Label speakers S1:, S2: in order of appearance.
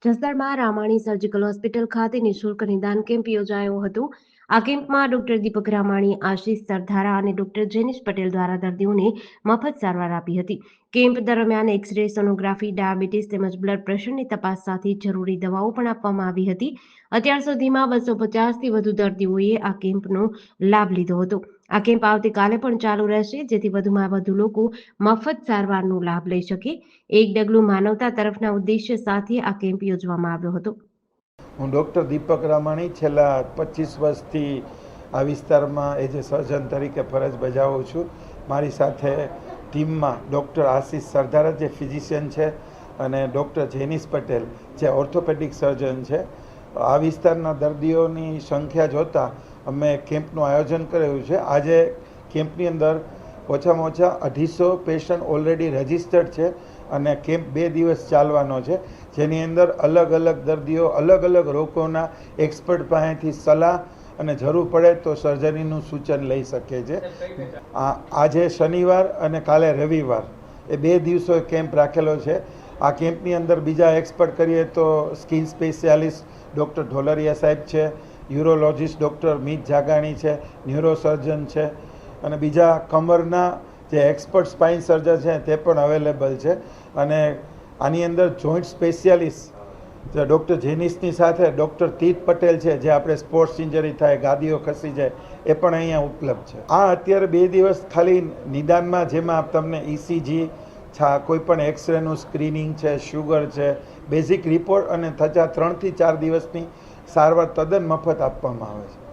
S1: જસદણમાં Ramani surgical hospital ખાતે નિઃશુલ્ક નિદાન કેમ્પ યોજાયો હતો. આ કેમ્પમાં ડોક્ટર દીપક રામાણી, આશીષ સરધારા અને ડોક્ટર જેનિશ પટેલ દ્વારા દર્દીઓને મફત સારવાર આપી હતી. કેમ્પ દરમિયાન એક્સ-રે, સોનોગ્રાફી, ડાયાબિટીસ તેમજ બ્લડ પ્રેશરની તપાસ સાથે જરૂરી દવાઓ પણ આપવામાં આવી હતી. અત્યાર સુધીમાં 250થી વધુ દર્દીઓએ આ કેમ્પનો લાભ લીધો હતો. આ કેમ્પ આવતીકાલે પણ ચાલુ રહેશે, જેથી વધુમાં વધુ લોકો મફત સારવારનો લાભ લઈ શકે. એક ડગલું માનવતા તરફના ઉદ્દેશ્ય સાથે આ કેમ્પ યોજવામાં આવ્યો હતો.
S2: હું ડૉક્ટર દીપક રામાણી છેલ્લા 25 વર્ષથી આ વિસ્તારમાં એઝ એ સર્જન તરીકે ફરજ બજાવું છું. મારી સાથે ટીમમાં ડૉક્ટર આશીષ સરધારા જે ફિઝિશિયન છે અને ડૉક્ટર જેનિશ પટેલ જે ઓર્થોપેડિક સર્જન છે. આ વિસ્તારના દર્દીઓની સંખ્યા જોતાં અમે કેમ્પનું આયોજન કરેલું છે. આજે કેમ્પની અંદર ઓછામાં ઓછા 250 પેશન્ટ ઓલરેડી રજિસ્ટર્ડ છે અને કેમ્પ 2 દિવસ ચાલવાનો છે, જેની અંદર અલગ અલગ દર્દીઓ અલગ અલગ રોગોના એક્સપર્ટ પાસેથી સલાહ અને જરૂર પડે તો સર્જરીનું સૂચન લઈ શકે છે. આજે શનિવાર અને કાલે રવિવાર એ 2 દિવસો કેમ્પ રાખેલો છે. આ કેમ્પની અંદર બીજા એક્સપર્ટ કરીએ તો સ્કિન સ્પેશિયાલિસ્ટ ડૉક્ટર ઢોલરિયા સાહેબ છે, યુરોલોજિસ્ટ ડૉક્ટર મીત જાગાણી છે, ન્યુરોસર્જન છે અને બીજા કમરના જે એક્સપર્ટ સ્પાઇન સર્જન છે તે પણ અવેલેબલ છે. અને આની અંદર જોઈન્ટ સ્પેશિયાલિસ્ટ ડૉક્ટર જેનિસની સાથે ડૉક્ટર તીર્થ પટેલ છે, જે આપણે સ્પોર્ટ્સ ઇન્જરી થાય, ગાદીઓ ખસી જાય, એ પણ અહીંયા ઉપલબ્ધ છે. આ અત્યારે 2 દિવસ ખાલી નિદાનમાં, જેમાં તમને ECG, કોઈ પણ એક્સરેનું સ્ક્રીનિંગ છે, શુગર છે, બેઝિક રિપોર્ટ અને 3 થી 4 દિવસની સારવાર તદ્દન મફત આપવામાં આવે છે.